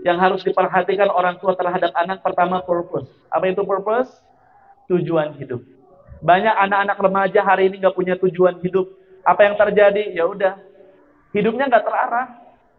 Yang harus diperhatikan orang tua terhadap anak, pertama purpose. Apa itu purpose? Tujuan hidup. Banyak anak-anak remaja hari ini nggak punya tujuan hidup. Apa yang terjadi? Ya udah, hidupnya nggak terarah.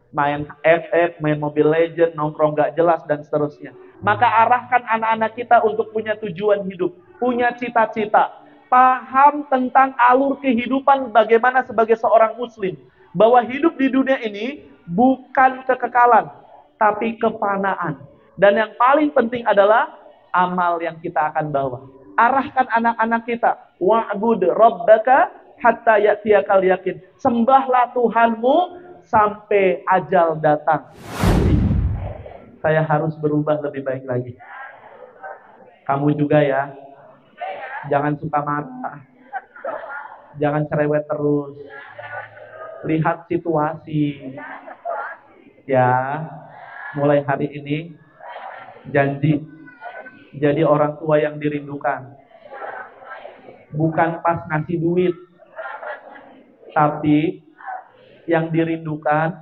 Main FF, main Mobile Legend, nongkrong nggak jelas, dan seterusnya. Maka arahkan anak-anak kita untuk punya tujuan hidup, punya cita-cita, paham tentang alur kehidupan bagaimana sebagai seorang muslim. Bahwa hidup di dunia ini bukan kekekalan, tapi kefanaan. Dan yang paling penting adalah amal yang kita akan bawa. Arahkan anak-anak kita, wa'bud rabbaka hatta ya'tiyakal yakin. Sembahlah Tuhanmu sampai ajal datang. Saya harus berubah lebih baik lagi. Kamu juga ya. Jangan suka marah. Jangan cerewet terus. Lihat situasi. Ya, mulai hari ini janji jadi orang tua yang dirindukan. Bukan pas ngasih duit, tapi yang dirindukan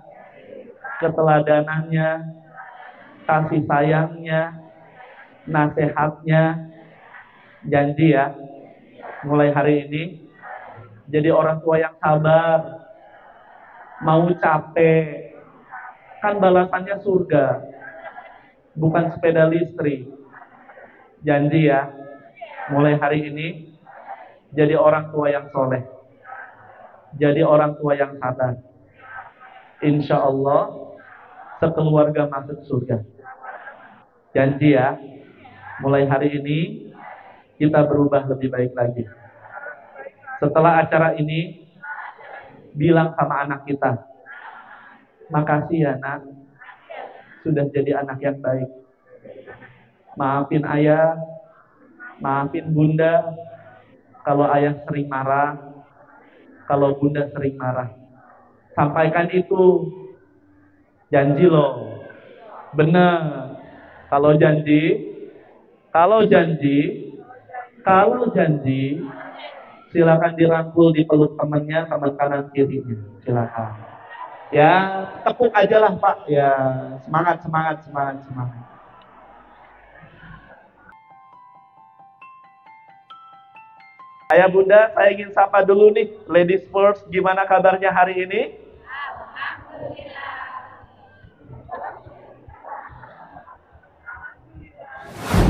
keteladanannya, kasih sayangnya, nasihatnya. Janji ya, mulai hari ini jadi orang tua yang sabar. Mau capek, kan balasannya surga, bukan sepeda listrik. Janji ya, mulai hari ini jadi orang tua yang soleh, jadi orang tua yang sabar. Insya Allah sekeluarga masuk surga. Janji ya, mulai hari ini kita berubah lebih baik lagi. Setelah acara ini, bilang sama anak kita, makasih ya nak, sudah jadi anak yang baik. Maafin ayah, maafin bunda, kalau ayah sering marah, kalau bunda sering marah. Sampaikan itu. Janji loh. Benar. Kalau janji, kalau janji, kalau janji, silakan dirangkul, dipeluk temannya, teman kanan kirinya. Silakan. Ya, tepuk aja lah Pak. Ya, semangat, semangat, semangat, semangat. Ayah bunda, saya ingin sapa dulu nih, ladies first, gimana kabarnya hari ini?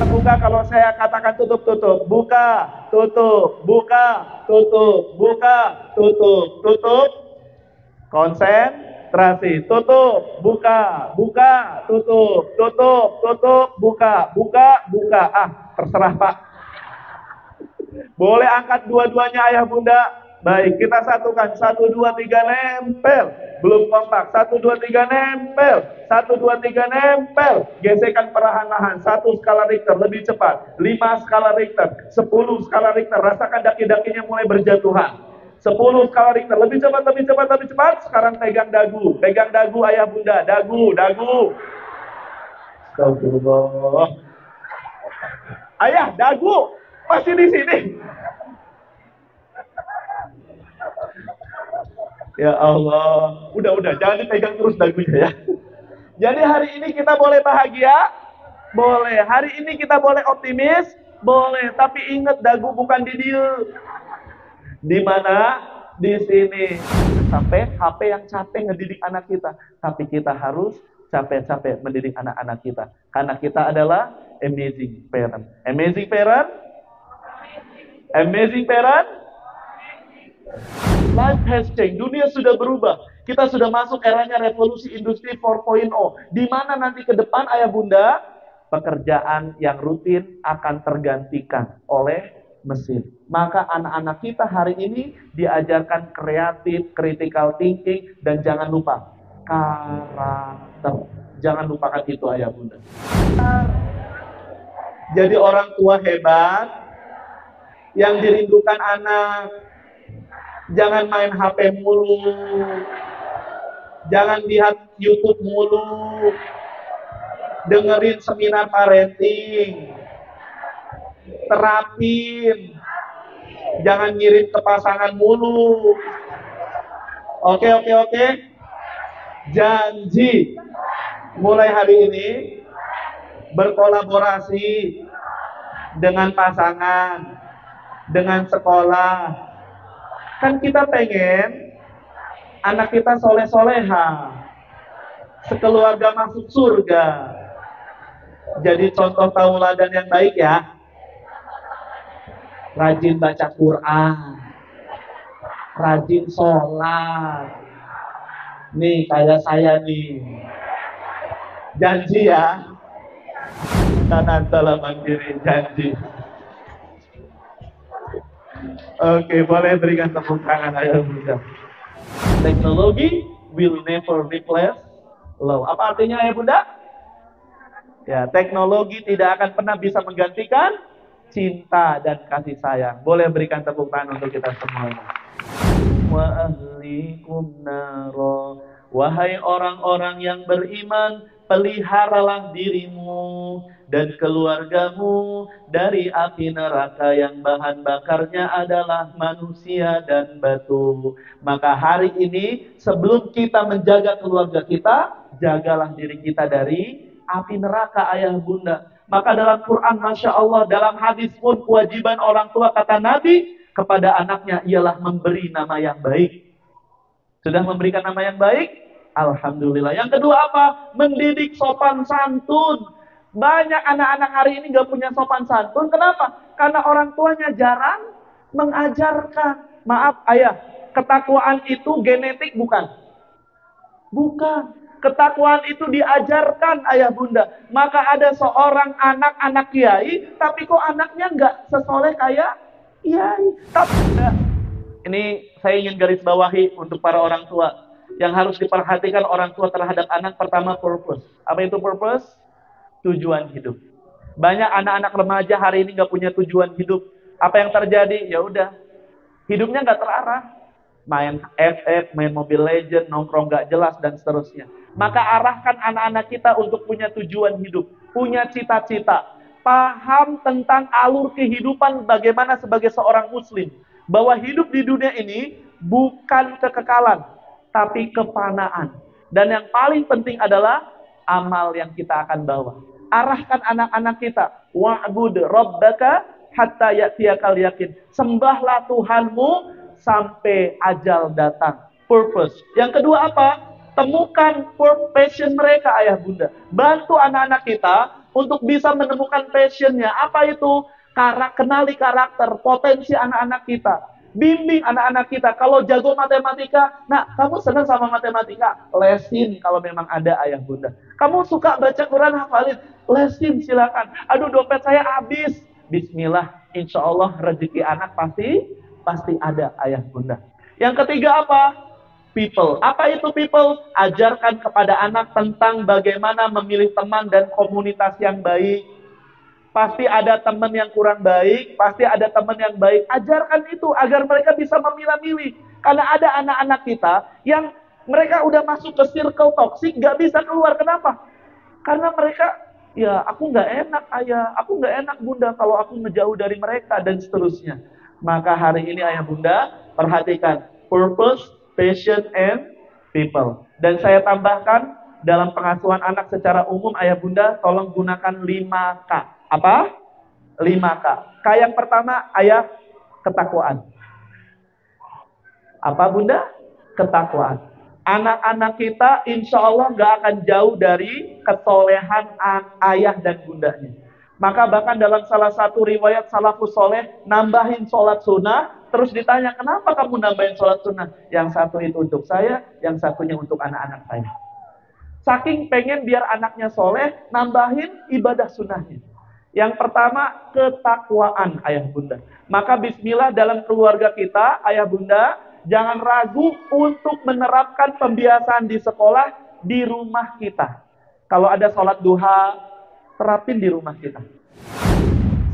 Buka, kalau saya katakan tutup, tutup. Buka, tutup, buka, tutup, buka, tutup, tutup. Konsentrasi. Tutup, buka, buka, tutup, tutup, tutup, buka, buka, buka. Ah, terserah Pak. Boleh angkat dua-duanya ayah bunda. Baik, kita satukan. 1, 2, 3, nempel. Belum kompak. 1, 2, 3, nempel. 1, 2, 3, nempel. Gesekan perlahan-lahan. 1 skala Richter, lebih cepat. 5 skala Richter. 10 skala Richter. Rasakan daki-dakinya mulai berjatuhan. 10 skala Richter. Lebih cepat, lebih cepat, lebih cepat. Sekarang pegang dagu. Pegang dagu ayah bunda. Dagu, dagu. Astagfirullah. Ayah, dagu. Masih di sini. Ya Allah, udah, jangan dipegang terus dagunya ya. Jadi hari ini kita boleh bahagia, boleh. Hari ini kita boleh optimis, boleh. Tapi ingat, dagu bukan di dia. Di mana? Di sini. Sampai HP yang capek ngedidik anak kita, tapi kita harus capek-capek mendidik anak-anak kita. Karena kita adalah amazing parent. Amazing parent? Amazing parent? Life has changed. Dunia sudah berubah. Kita sudah masuk eranya revolusi industri 4.0. Di mana nanti ke depan ayah bunda, pekerjaan yang rutin akan tergantikan oleh mesin. Maka anak-anak kita hari ini diajarkan kreatif, critical thinking, dan jangan lupa karakter. Jangan lupakan itu ayah bunda. Jadi orang tua hebat yang dirindukan anak. Jangan main HP mulu. Jangan lihat YouTube mulu. Dengerin seminar parenting. Terapin. Jangan ngirim ke pasangan mulu. Oke. Janji. Mulai hari ini berkolaborasi dengan pasangan, dengan sekolah. Kan kita pengen anak kita soleh-soleha, sekeluarga masuk surga. Jadi contoh tauladan yang baik ya. Rajin baca Quran, rajin sholat. Nih kayak saya nih. Janji ya. Kanan salaman kiri, janji. Oke, boleh berikan tepuk tangan ayah bunda. Teknologi will never replace love. Apa artinya ayah bunda? Ya, teknologi tidak akan pernah bisa menggantikan cinta dan kasih sayang. Boleh berikan tepuk tangan untuk kita semuanya. Wa ahlikum naro. Wahai orang-orang yang beriman, peliharalah dirimu dan keluargamu dari api neraka yang bahan bakarnya adalah manusia dan batu. Maka hari ini sebelum kita menjaga keluarga kita, jagalah diri kita dari api neraka ayah bunda. Maka dalam Quran, Masya Allah, dalam hadis pun kewajiban orang tua kata Nabi kepada anaknya ialah memberi nama yang baik. Sudah memberikan nama yang baik? Alhamdulillah. Yang kedua apa? Mendidik sopan santun. Banyak anak-anak hari ini gak punya sopan santun. Kenapa? Karena orang tuanya jarang mengajarkan. Maaf ayah, ketakwaan itu genetik bukan? Bukan. Ketakwaan itu diajarkan ayah bunda. Maka ada seorang anak kiai, tapi kok anaknya gak sesoleh kayak kiai. Tapi ini saya ingin garis bawahi untuk para orang tua. Yang harus diperhatikan orang tua terhadap anak, pertama purpose. Apa itu purpose? Tujuan hidup. Banyak anak-anak remaja hari ini gak punya tujuan hidup. Apa yang terjadi? Ya udah, hidupnya gak terarah. Main FF, main Mobile Legends, nongkrong gak jelas, dan seterusnya. Maka arahkan anak-anak kita untuk punya tujuan hidup. Punya cita-cita. Paham tentang alur kehidupan bagaimana sebagai seorang muslim. Bahwa hidup di dunia ini bukan kekekalan, tapi kefanaan. Dan yang paling penting adalah amal yang kita akan bawa. Arahkan anak-anak kita. Wa'bud rabbaka hatta ya'tiyakal yakin. Sembahlah Tuhanmu sampai ajal datang. Purpose. Yang kedua apa? Temukan passion mereka ayah bunda. Bantu anak-anak kita untuk bisa menemukan passionnya. Apa itu? Kenali karakter, potensi anak-anak kita. Bimbing anak-anak kita. Kalau jago matematika, nah kamu senang sama matematika, lesin kalau memang ada ayah bunda. Kamu suka baca Quran, hafalin, lesin silakan. Aduh dompet saya habis. Bismillah, insya Allah rezeki anak pasti ada ayah bunda. Yang ketiga apa? People. Apa itu people? Ajarkan kepada anak tentang bagaimana memilih teman dan komunitas yang baik. Pasti ada teman yang kurang baik, pasti ada teman yang baik. Ajarkan itu agar mereka bisa memilah-milih. Karena ada anak-anak kita yang mereka udah masuk ke circle toksik, gak bisa keluar. Kenapa? Karena mereka, ya aku gak enak ayah, aku gak enak bunda kalau aku ngejauh dari mereka, dan seterusnya. Maka hari ini ayah bunda, perhatikan purpose, passion, and people. Dan saya tambahkan, dalam pengasuhan anak secara umum ayah bunda, tolong gunakan 5K. Apa? 5K. K yang pertama, ayah, ketakwaan. Apa bunda? Ketakwaan. Anak-anak kita insya Allah gak akan jauh dari kesolehan ayah dan bundanya. Maka bahkan dalam salah satu riwayat salafus soleh, nambahin sholat sunnah, terus ditanya, kenapa kamu nambahin sholat sunnah? Yang satu itu untuk saya, yang satunya untuk anak-anak saya. Saking pengen biar anaknya soleh, nambahin ibadah sunnahnya. Yang pertama, ketakwaan ayah bunda. Maka bismillah dalam keluarga kita, ayah bunda, jangan ragu untuk menerapkan pembiasaan di sekolah, di rumah kita. Kalau ada sholat duha, terapin di rumah kita.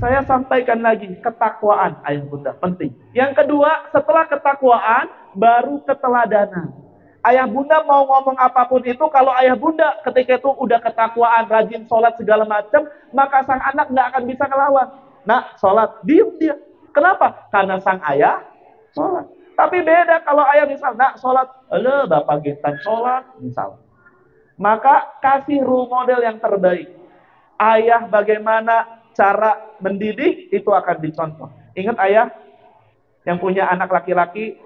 Saya sampaikan lagi, ketakwaan ayah bunda, penting. Yang kedua, setelah ketakwaan, baru keteladanan. Ayah bunda mau ngomong apapun itu, kalau ayah bunda ketika itu udah ketakwaan, rajin sholat segala macam, maka sang anak nggak akan bisa ngelawan. Nah, sholat, diem dia. Kenapa? Karena sang ayah sholat. Tapi beda kalau ayah misal, nak sholat, bapak gitan sholat, misal. Maka kasih role model yang terbaik. Ayah bagaimana cara mendidik, itu akan dicontoh. Ingat ayah yang punya anak laki-laki,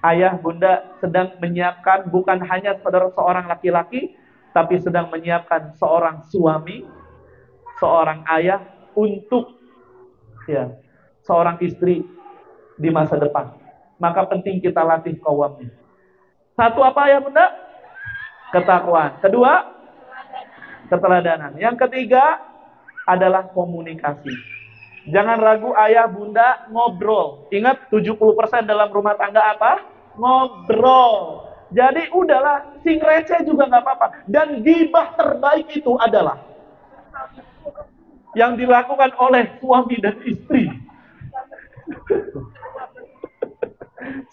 ayah bunda sedang menyiapkan bukan hanya seorang laki-laki, tapi sedang menyiapkan seorang suami, seorang ayah untuk ya seorang istri di masa depan. Maka penting kita latih qawamnya. Satu apa ya bunda? Ketakwaan. Kedua, keteladanan. Yang ketiga adalah komunikasi. Jangan ragu ayah bunda ngobrol. Ingat 70% dalam rumah tangga apa? Ngobrol. Jadi udahlah, sing receh juga nggak apa-apa. Dan gibah terbaik itu adalah yang dilakukan oleh suami dan istri.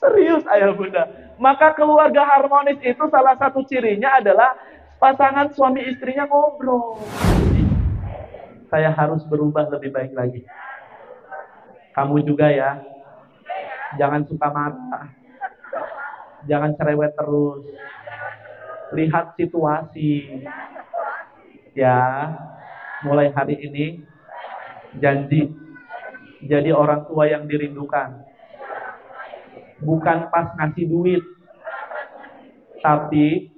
Serius ayah bunda. Maka keluarga harmonis itu salah satu cirinya adalah pasangan suami istrinya ngobrol. Saya harus berubah lebih baik lagi. Kamu juga ya. Jangan suka marah. Jangan cerewet terus. Lihat situasi. Ya, mulai hari ini janji jadi orang tua yang dirindukan. Bukan pas ngasih duit, tapi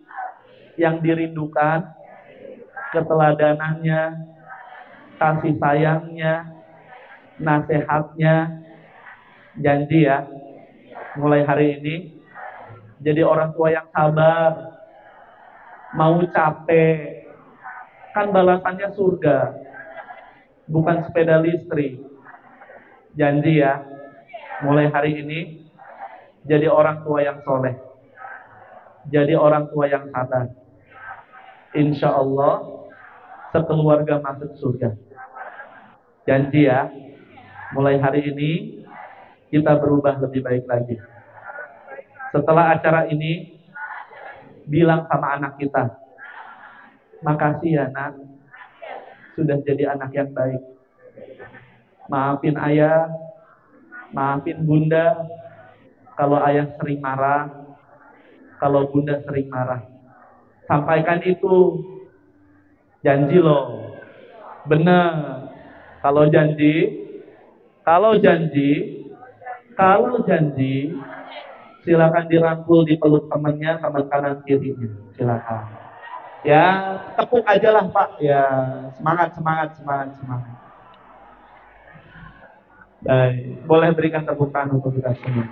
yang dirindukan keteladanannya, kasih sayangnya, nasihatnya. Janji ya, mulai hari ini jadi orang tua yang sabar. Mau capek, kan balasannya surga, bukan sepeda listrik. Janji ya, mulai hari ini jadi orang tua yang soleh, jadi orang tua yang sabar. Insya Allah sekeluarga masuk surga. Janji ya, mulai hari ini kita berubah lebih baik lagi. Setelah acara ini, bilang sama anak kita, makasih ya nak, sudah jadi anak yang baik. Maafin ayah, maafin bunda, kalau ayah sering marah, kalau bunda sering marah. Sampaikan itu. Janji loh. Benar. Kalau janji, silakan dirangkul, dipeluk temannya, teman kanan kirinya. Silakan. Ya, tepuk aja lah Pak. Ya, semangat. Baik, boleh berikan tepuk tangan untuk kita semua.